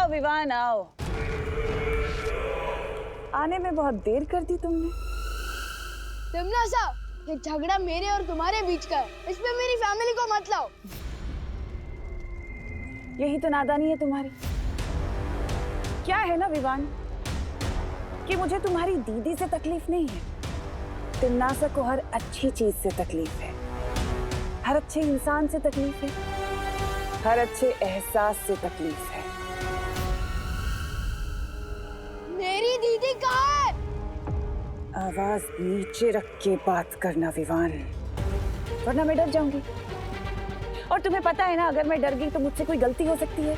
आओ विवान आओ। आने में बहुत देर कर दी तुमने। तिमनासा, ये झगड़ा मेरे और तुम्हारे बीच का है, इसमें मेरी फैमिली को मत लाओ। यही तो नादानी है तुम्हारी। क्या है ना विवान कि मुझे तुम्हारी दीदी से तकलीफ नहीं है, तिमनासा को हर अच्छी चीज से तकलीफ है, हर अच्छे इंसान से तकलीफ है, हर अच्छे एहसास से तकलीफ है। मेरी दीदी कहाँ है? आवाज नीचे रख के बात करना विवान, वरना मैं डर जाऊंगी। और तुम्हें पता है ना, अगर मैं डर गई तो मुझसे कोई गलती हो सकती है।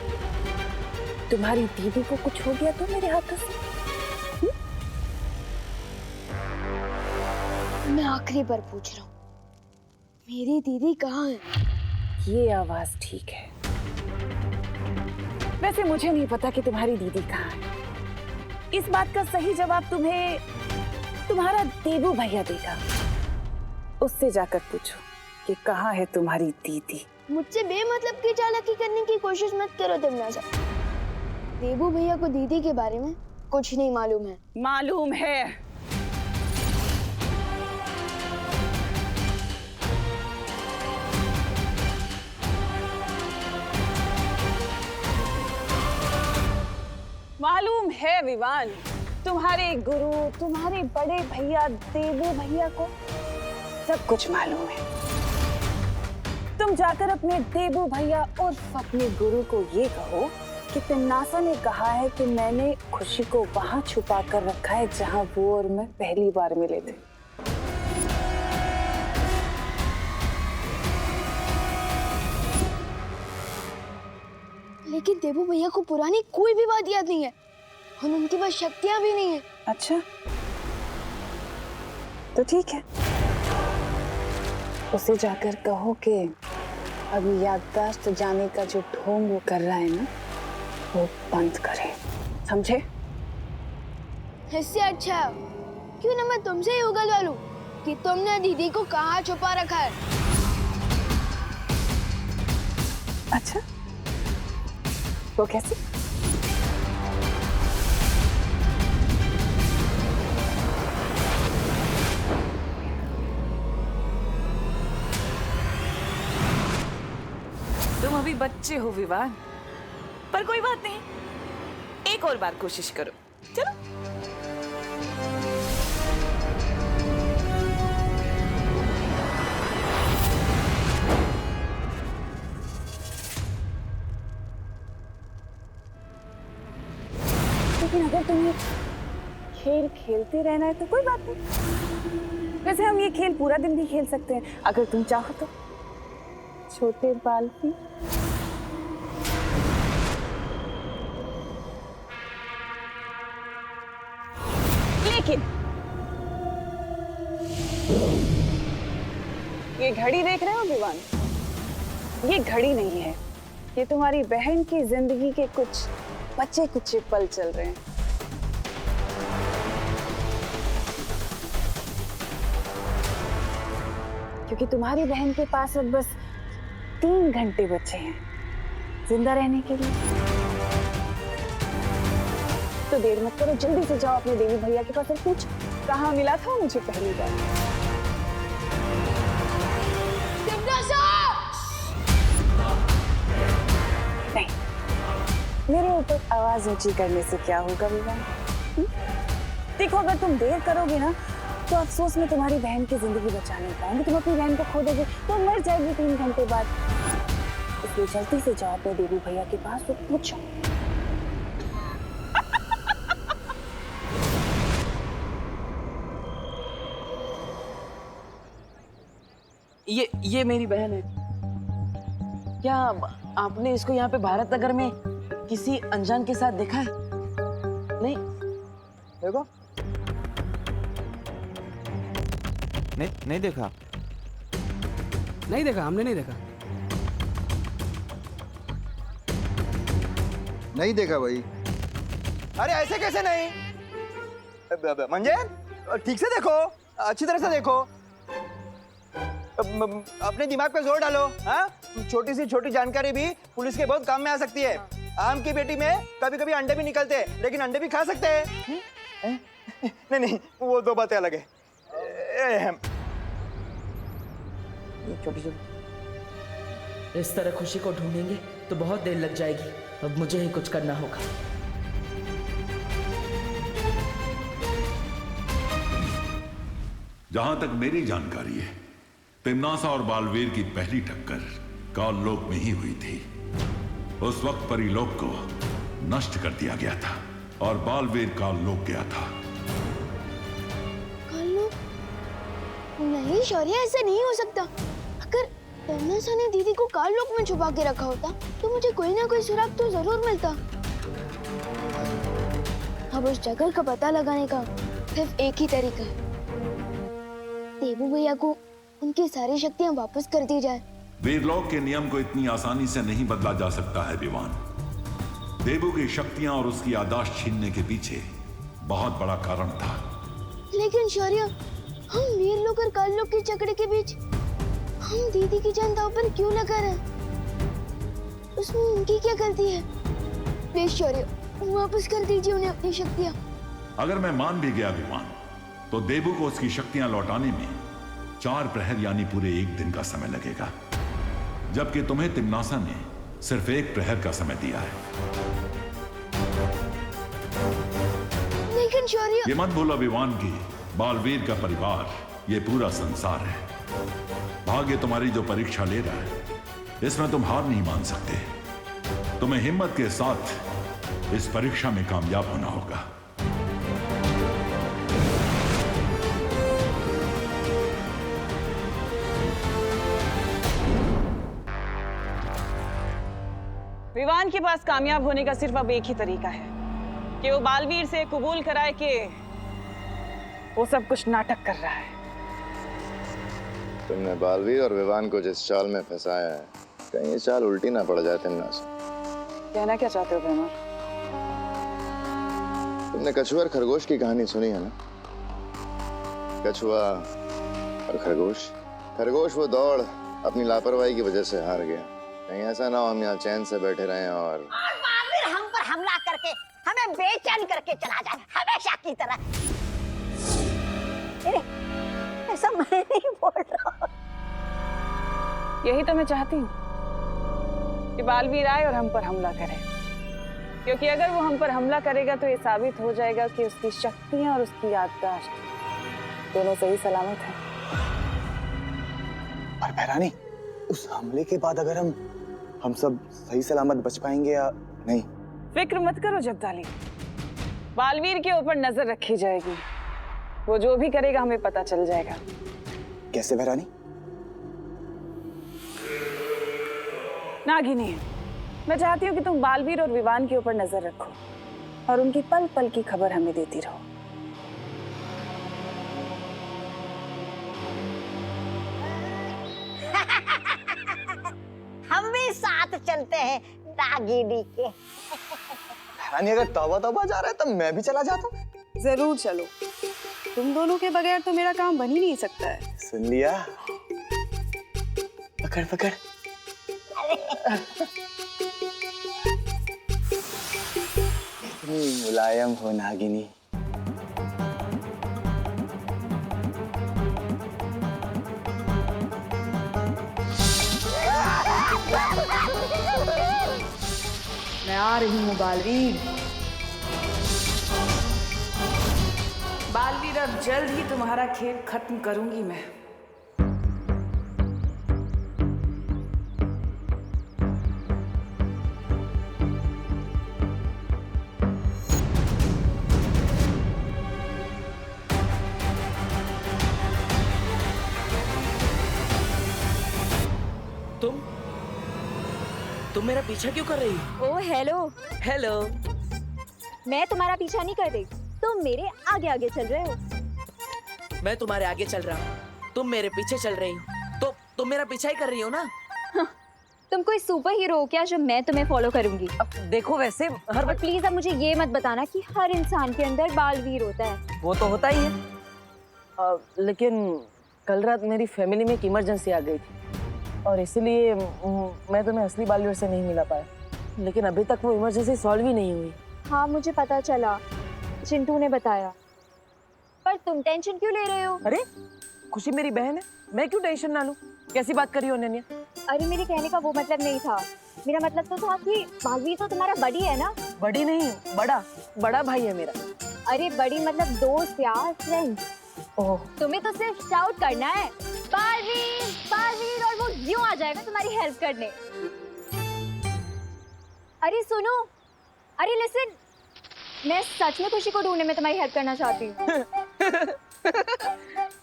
तुम्हारी दीदी को कुछ हो गया तो मेरे हाथों से। मैं आखिरी बार पूछ रहा हूँ, मेरी दीदी कहाँ है? ये आवाज ठीक है। वैसे मुझे नहीं पता कि तुम्हारी दीदी कहाँ है। इस बात का सही जवाब तुम्हें तुम्हारा देबू भैया देगा। उससे जाकर पूछो कि कहाँ है तुम्हारी दीदी। मुझसे बेमतलब की चालाकी करने की कोशिश मत करो तिमनासा। देबू भैया को दीदी के बारे में कुछ नहीं मालूम है। मालूम है। मालूम है विवान, तुम्हारे गुरु, तुम्हारे बड़े भैया देबू भैया को सब कुछ मालूम है। तुम जाकर अपने देबू भैया और अपने गुरु को ये कहो कि तिमनासा ने कहा है कि मैंने खुशी को वहां छुपा कर रखा है जहां वो और मैं पहली बार मिले थे। लेकिन देबू भैया को पुरानी कोई भी बात याद नहीं है और उनके पास शक्तियां भी नहीं है। अच्छा, तो ठीक है, उसे जाकर कहो कि अब याददाश्त जाने का जो ढोंग वो कर रहा है ना, वो बंद करे, समझे? इससे अच्छा क्यों ना मैं तुमसे ही उगलवा लूं कि तुमने दीदी को कहाँ छुपा रखा है। अच्छा, वो कैसे? तुम अभी बच्चे हो विवान, पर कोई बात नहीं, एक और बार कोशिश करो। चलो। लेकिन अगर तुम्हें खेल खेलते रहना है तो कोई बात नहीं। वैसे हम ये खेल पूरा दिन भी खेल सकते हैं अगर तुम चाहो तो। छोटे बाल की लेकिन ये घड़ी देख रहे हो विवान, ये घड़ी नहीं है, ये तुम्हारी बहन की जिंदगी के कुछ बचे कुचे पल चल रहे हैं। क्योंकि तुम्हारी बहन के पास अब बस 3 घंटे बचे हैं जिंदा रहने के लिए। तो देर मत करो, जल्दी से जाओ अपने देवी भैया के पास और पूछ कहाँ मिला था मुझे पहली बार। नहीं, मेरे ऊपर आवाज ऊंची करने से क्या होगा विवान? देखो, अगर तुम देर करोगे ना तो अफसोस में तुम्हारी बहन की जिंदगी बचा नहीं पाएंगे। तुम अपनी बहन को खो दोगे तो मर जाएगी 3 घंटे बाद। इसलिए जल्दी से जाओ अपने देवी भैया के पास और पूछो। ये मेरी बहन है। क्या आपने इसको यहाँ पे भारत नगर में किसी अनजान के साथ देखा है? नहीं देखो, नहीं देखा। नहीं देखा, हमने नहीं देखा। नहीं देखा भाई। अरे ऐसे कैसे नहीं? मंजे, ठीक से देखो, अच्छी तरह से देखो, अपने दिमाग पे जोर डालो। हाँ, छोटी सी छोटी जानकारी भी पुलिस के बहुत काम में आ सकती है। आम की बेटी में कभी कभी अंडे भी निकलते हैं, लेकिन अंडे भी खा सकते हैं। नहीं नहीं, वो दो बातें अलग है। छोटी छोटी। इस तरह खुशी को ढूंढेंगे तो बहुत देर लग जाएगी। अब मुझे ही कुछ करना होगा। जहां तक मेरी जानकारी है, तिम्नासा और बालवीर की पहली टक्कर काल लोक में ही हुई थी। उस वक्त परिलोक को नष्ट कर दिया गया था और बालवीर काल लोक गया था। नहीं शौर्य, ऐसा नहीं हो सकता। अगर तिम्नासा ने दीदी को काल लोक में छुपा के रखा होता तो मुझे कोई ना कोई सुराग तो जरूर मिलता। अब उस जगह का पता लगाने का सिर्फ एक ही तरीका है, देबू भैया को उनकी सारी शक्तियां वापस कर दी जाए। वीरलोक के नियम को इतनी आसानी से नहीं बदला जा सकता है विवान। देबू की शक्तियां और उसकी याददाश्त छीनने के पीछे बहुत बड़ा कारण था। लेकिन शौर्य, हम वीरलोक और काल लोक के झगड़े के बीच हम दीदी की जान दांव पर क्यों लगा रहे हैं? उसमें उनकी क्या गलती है? प्लीज शौर्य, वापस कर दीजिए उन्हें अपनी शक्तियां। अगर मैं मान भी गया विवान, तो देबू को उसकी शक्तियां लौटाने में 4 प्रहर यानी पूरे 1 दिन का समय लगेगा, जबकि तुम्हें तिम्नासा ने सिर्फ 1 प्रहर का समय दिया है। लेकिन शौर्य, ये मत भूलो विवान की बालवीर का परिवार ये पूरा संसार है। भाग्य तुम्हारी जो परीक्षा ले रहा है, इसमें तुम हार नहीं मान सकते। तुम्हें हिम्मत के साथ इस परीक्षा में कामयाब होना होगा। विवान के पास कामयाब होने का सिर्फ अब एक ही तरीका है कि वो बालवीर से कबूल कराए कि वो सब कुछ नाटक कर रहा है। तुमने बालवीर और विवान को जिस चाल में फंसाया है, कहीं ये चाल उल्टी ना पड़ जाए तिम्नासा। कहना क्या चाहते हो ब्रह्मा? तुमने कछुआ और खरगोश की कहानी सुनी है ना? कछुआ और खरगोश। खरगोश वो दौड़ अपनी लापरवाही की वजह से हार गया। कहीं ऐसा ना हो हम यहाँ चैन से बैठे रहें और बालवीर हम पर हमला करके हमें बेचैन करके चला जाए हमेशा की तरह। अरे ऐसा मैं नहीं बोल रहा। यही तो मैं चाहती हूँ कि बालवीर आए और हम पर हमला करे, क्योंकि अगर वो हम पर हमला करेगा तो ये साबित हो जाएगा कि उसकी शक्तियां और उसकी याददाश्त दोनों सही सलामत है। पर बहरानी, उस हमले के बाद अगर हम सब सही सलामत बच पाएंगे या नहीं? फिक्र मत करो जब्दाली, बालवीर के ऊपर नजर रखी जाएगी। वो जो भी करेगा हमें पता चल जाएगा। कैसे बहरानी? नागिनी, मैं चाहती हूँ कि तुम बालवीर और विवान के ऊपर नजर रखो और उनकी पल पल की खबर हमें देती रहो। हम भी साथ चलते हैं नागिनी के। बहरानी, अगर तौबा तौबा जा रहा है तो मैं भी चला जाता हूँ। जरूर चलो, तुम दोनों के बगैर तो मेरा काम बन ही नहीं सकता है। सुन लिया? पकड़ पकड़। इतनी मुलायम हो नागिनी। मैं आ रही हूँ बालवीर। बालवीर, अब जल्द ही तुम्हारा खेल खत्म करूंगी मैं। तुम मेरा पीछा क्यों कर रही हो? ओ हेलो। हेलो। मैं तुम्हारा पीछा नहीं कर रही, तुम मेरे आगे आगे चल रहे हो। मैं तुम्हारे आगे चल रहा हूँ, तुम मेरे पीछे चल रही हो, तो तुम मेरा पीछा ही कर रही हो ना? हाँ, तुम कोई सुपर हीरो हो क्या जो मैं तुम्हें फॉलो करूंगी? अब देखो, वैसे हर वक्त प्लीज अब मुझे ये मत बताना कि हर इंसान के अंदर बालवीर होता है। वो तो होता ही है, लेकिन कल रात मेरी फैमिली में एक इमरजेंसी आ गई थी और इसलिए मैं तुम्हें असली बालवीर से नहीं मिला पाया। लेकिन अभी तक वो इमरजेंसी सॉल्व ही नहीं हुई। हाँ मुझे पता चला, चिंटू ने बताया। पर तुम टेंशन क्यों ले रहे हो? अरे खुशी मेरी बहन है, मैं क्यों टेंशन ना लूं? कैसी बात करी हो अनन्या? अरे मेरे कहने का वो मतलब नहीं था। मेरा मतलब तो था कि बालवीर तो तुम्हारा बड़ी है ना। बड़ी नहीं, बड़ा बड़ा भाई है मेरा। अरे बड़ी मतलब दोस्त यार, फ्रेंड। ओह, तुम्हें तो सिर्फ शाउट करना है बालवीर बालवीर, और वो यूं आ जाएगा तुम्हारी हेल्प करने। अरे सुनो, अरे लिसन, मैं सच में खुशी को ढूंढने में तुम्हारी हेल्प करना चाहती हूँ।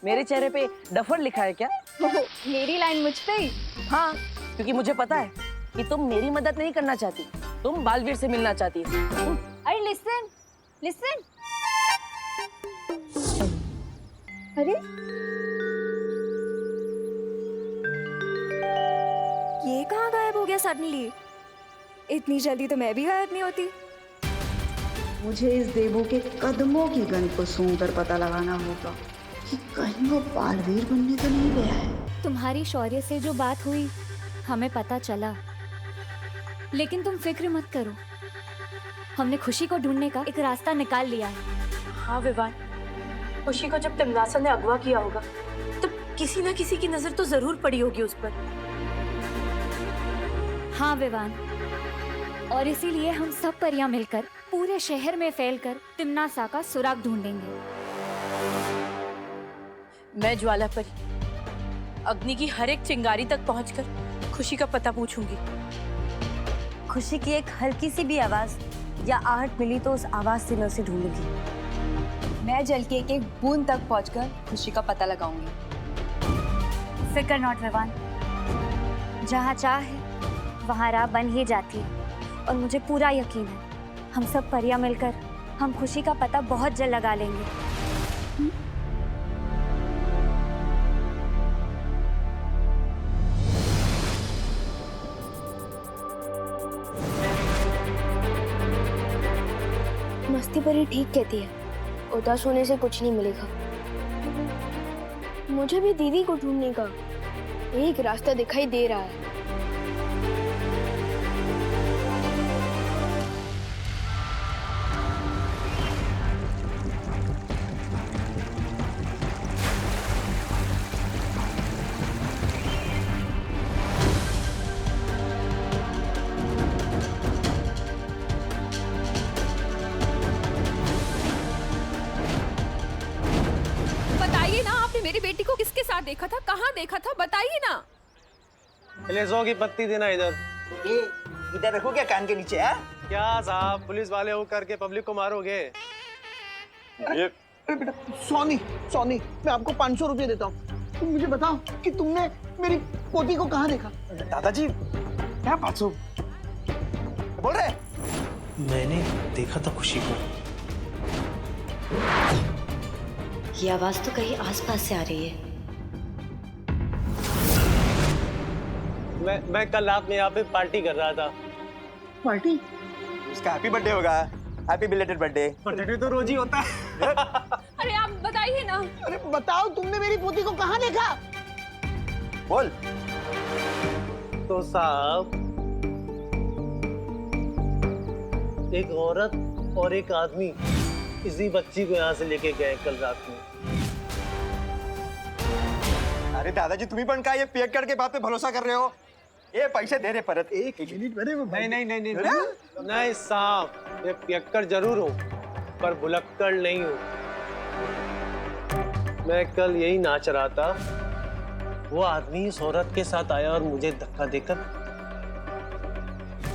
मेरे चेहरे पे डफर लिखा है क्या? मेरी लाइन मुझ पे ही। हाँ, क्योंकि मुझे पता है कि तुम मेरी मदद नहीं करना चाहती, तुम बालवीर से मिलना चाहती हो। अरे लिसन लिसन, अरे ये कहाँ गायब हो गया सडनली? इतनी जल्दी तो मैं भी गायब नहीं होती। मुझे इस देवू के कदमों की गंध को सूंघकर पता लगाना होगा कि कहीं वो बालवीर बनने तो नहीं गया है। तुम्हारी शौर्य से जो बात हुई हमें पता चला, लेकिन तुम फिक्र मत करो, हमने खुशी को ढूंढने का एक रास्ता निकाल लिया है। हाँ विवान, खुशी को जब तिमनासा ने अगवा किया होगा तो किसी न किसी की नजर तो जरूर पड़ी होगी उस पर। हाँ विवान, और इसीलिए हम सब परियां मिलकर पूरे शहर में फैलकर तिमनासा का सुराग ढूंढेंगे। मैं ज्वाला परी अग्नि की हर एक चिंगारी तक पहुंचकर खुशी का पता पूछूंगी। खुशी की एक हल्की सी भी आवाज या आहट मिली तो उस आवाज से मैं उसे ढूंढूंगी। मैं जल के एक बूंद तक पहुंचकर खुशी का पता लगाऊंगी। फिक्र नॉट विवान, जहाँ चाह है वहाँ राह बन ही जाती है, और मुझे पूरा यकीन है हम सब परियां मिलकर हम खुशी का पता बहुत जल्द लगा लेंगे। मस्ती परी ठीक कहती है, उदास होने से कुछ नहीं मिलेगा। मुझे भी दीदी को ढूंढने का एक रास्ता दिखाई दे रहा है। बताइए ना, आपने मेरी बेटी को किसके साथ देखा था, कहाँ देखा था, बताइए ना। पहले 100 की पत्ती देना इधर। ये इधर रखो क्या कान के नीचे है? क्या साहब, पुलिस वाले हो करके पब्लिक को मारोगे? अरे बेटा, सोनी सोनी, मैं आपको 500 रुपये देता हूँ। तुम मुझे बताओ कि तुमने मेरी पोती को कहाँ देखा? दादाजी क्या 500 बोल रहे? मैंने देखा था खुशी को। ये आवाज तो कहीं आसपास से आ रही है। मैं कल रात में यहाँ पे पार्टी कर रहा था। पार्टी? उसका हैप्पी बर्थडे होगा। Happy belated birthday. बर्थडे तो रोज ही होता है। अरे आप बताइए ना। अरे बताओ, तुमने मेरी पोती को कहाँ देखा? बोल। तो साहब, एक औरत और एक आदमी इसी बच्ची को यहाँ से लेके गए कल रात में। अरे दादाजी, तुम्ही पण काय ये पियक्कड़ के बात पे भरोसा कर रहे हो? ये पैसे दे रहे परत। एक मिनट बने वो। नहीं साहब, ये पियक्कड़ जरूर हूँ पर भुलक्कड़ नहीं हूँ। मैं कल यही नाच रहा था, वो आदमी इस औरत के साथ आया और मुझे धक्का देकर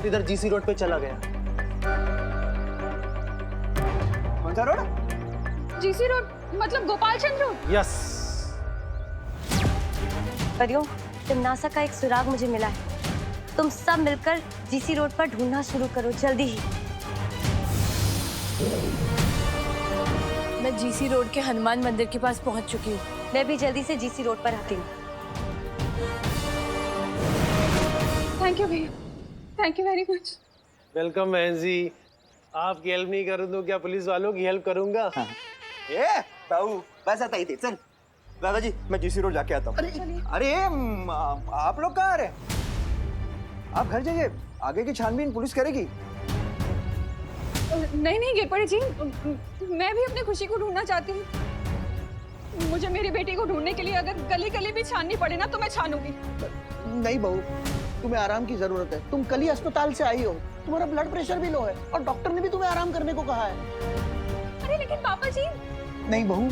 इधर जीसी रोड पे चला गया। कौन सा रोड? जीसी रोड मतलब गोपाल चंद्र रोड? यस। परियों, तिमनासा का एक सुराग मुझे मिला है। तुम सब मिलकर जीसी रोड पर ढूंढना शुरू करो, जल्दी ही। मैं जीसी रोड के हनुमान मंदिर के पास पहुंच चुकी हूँ। मैं भी जल्दी से जीसी रोड पर आती हूँ। थैंक यू भैया, thank you very much. Welcome बहन जी। आपकी हेल्प नहीं करूँ तो क्या पुलिस वालों की हेल्प करूंगा? ए बाबू, बस आता ही थे। चल दादाजी, मैं जीसी रोड जाके आता हूँ। अरे आप लोग कहाँ आ रहे? आप घर जाइए, आगे की छानबीन पुलिस करेगी। नहीं नहीं गिरपड़े जी, मैं भी अपनी खुशी को ढूंढना चाहती हूँ। मुझे मेरी बेटी को ढूंढने के लिए अगर गली गली भी छाननी पड़े ना तो मैं छानूंगी। नहीं बहू, तुम्हें आराम की जरूरत है। तुम कल ही अस्पताल से आई हो, तुम्हारा ब्लड प्रेशर भी लो है और डॉक्टर ने भी तुम्हें आराम करने को कहा है। अरे लेकिन पापा जी। नहीं बहू,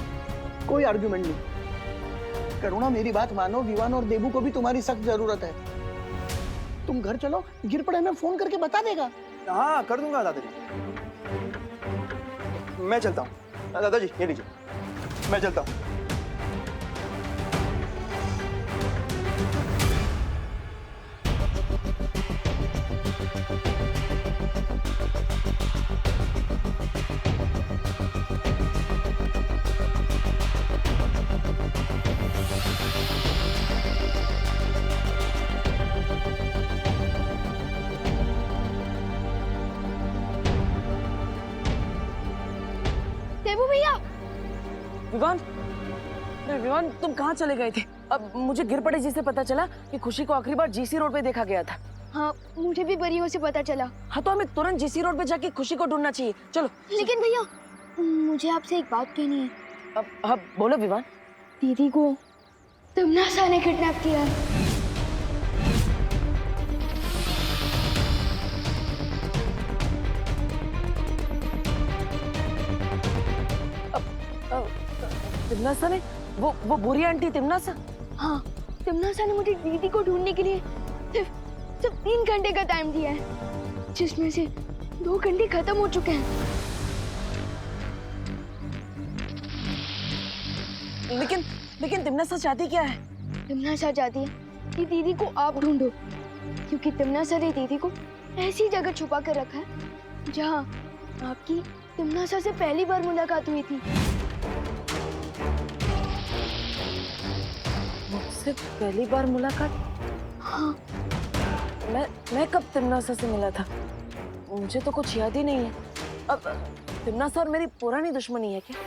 कोई आर्ग्यूमेंट नहीं। करुणा मेरी बात मानो, विवान और देबू को भी तुम्हारी सख्त जरूरत है। तुम घर चलो, गिरपड़े में फोन करके बता देगा। हाँ कर दूंगा दादाजी, मैं चलता हूँ। दादाजी ये लीजिए, मैं चलता हूँ। देबू भैया। विवान, अरे विवान तुम कहाँ चले गए थे? अब मुझे गिरपड़े जी से पता चला कि खुशी को आखिरी बार जीसी रोड पे देखा गया था। हाँ, मुझे भी परियों से पता चला। हाँ तो हमें तुरंत जीसी रोड पे जाके खुशी को ढूंढना चाहिए। चलो। लेकिन भैया, मुझे आपसे एक बात कहनी है। अब बोलो विवान। दीदी को तमन्ना ने किडनैप किया है। तिमनासा ने? वो बुरी आंटी तिमनासा? हाँ, तिमनासा ने मुझे दीदी को ढूंढने के लिए सिर्फ 3 घंटे का टाइम दिया है, जिसमें से 2 घंटे खत्म हो चुके हैं। लेकिन तिमनासा चाहती क्या है? तिमनासा चाहती है कि दीदी को आप ढूंढो, क्योंकि तिमनासा ने दीदी को ऐसी जगह छुपा कर रखा है जहाँ आपकी तिमनासा से पहली बार मुलाकात हुई थी। मुझसे पहली बार मुलाकात? हाँ। मैं कब तिमनासा से मिला था? मुझे तो कुछ याद ही नहीं है। अब तिमनासा और मेरी पुरानी दुश्मनी है क्या?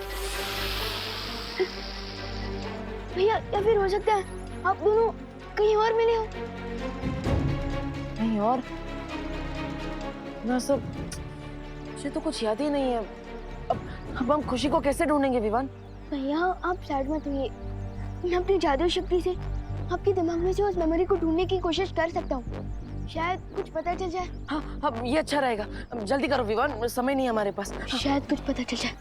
भैया, या फिर हो सकता है आप दोनों कहीं और मिले हो। कहीं और? ना सब, मुझे तो कुछ याद ही नहीं है। अब हम खुशी को कैसे ढूंढेंगे विवान? भैया आप सैड मत होइए, मैं अपनी जादू शक्ति से आपके दिमाग में से उस मेमोरी को ढूंढने की कोशिश कर सकता हूँ। शायद कुछ पता चल जाए। हाँ, ये अच्छा रहेगा। जल्दी करो विवान, समय नहीं है हमारे पास। शायद कुछ पता चल जाए।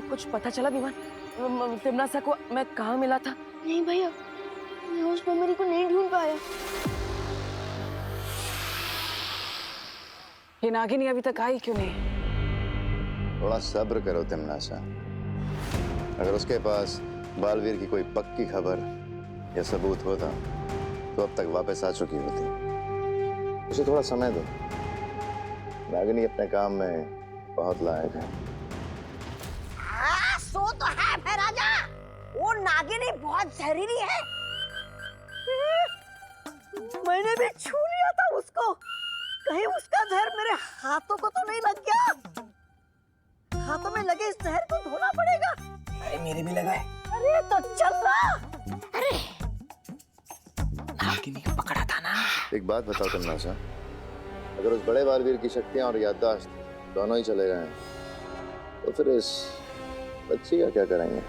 कुछ पता चला विवान? तिमनासा को मैं कहाँ मिला था? नहीं भैया, मैं उस मेमोरी को नहीं ढूंढ पाया। ये नागिनी अभी तक आई क्यों नहीं? थोड़ा सब्र करो तिमनासा। अगर उसके पास बालवीर की कोई पक्की खबर या सबूत होता तो अब तक वापस आ चुकी होती। उसे थोड़ा समय दो। नागिनी अपने काम में बहुत लायक है। सो तो है भाई राजा, वो नागिनी बहुत जहरीली है। मैंने भी छू लिया था उसको, कहीं उसका जहर मेरे हाथों को तो नहीं लग गया। हाथों में लगे इस जहर को धोना पड़ेगा। अरे मेरे भी लगा है। अरे तो चल रहा। अरे नागिनी को पकड़ा था ना। एक बात बताओ तिमनासा, अगर उस बड़े बालवीर की शक्तियां और याददाश्त दोनों ही चले गए तो फिर इस बच्ची का क्या करेंगे?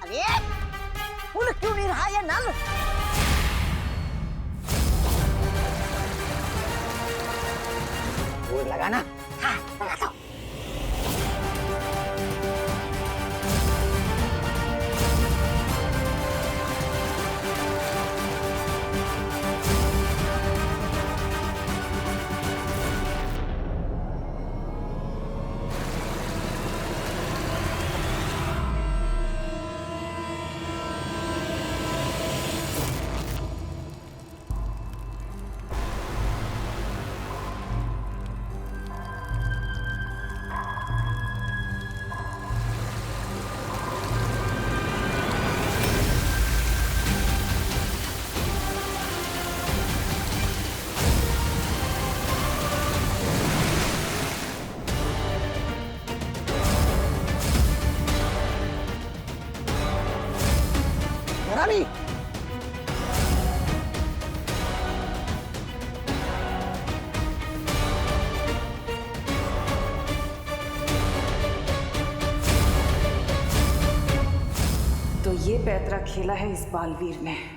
अरे फूल क्यों नहीं रहा ये नल? वो लगाना। हाँ, लगा दो। रानी तो ये पैतरा खेला है इस बालवीर ने।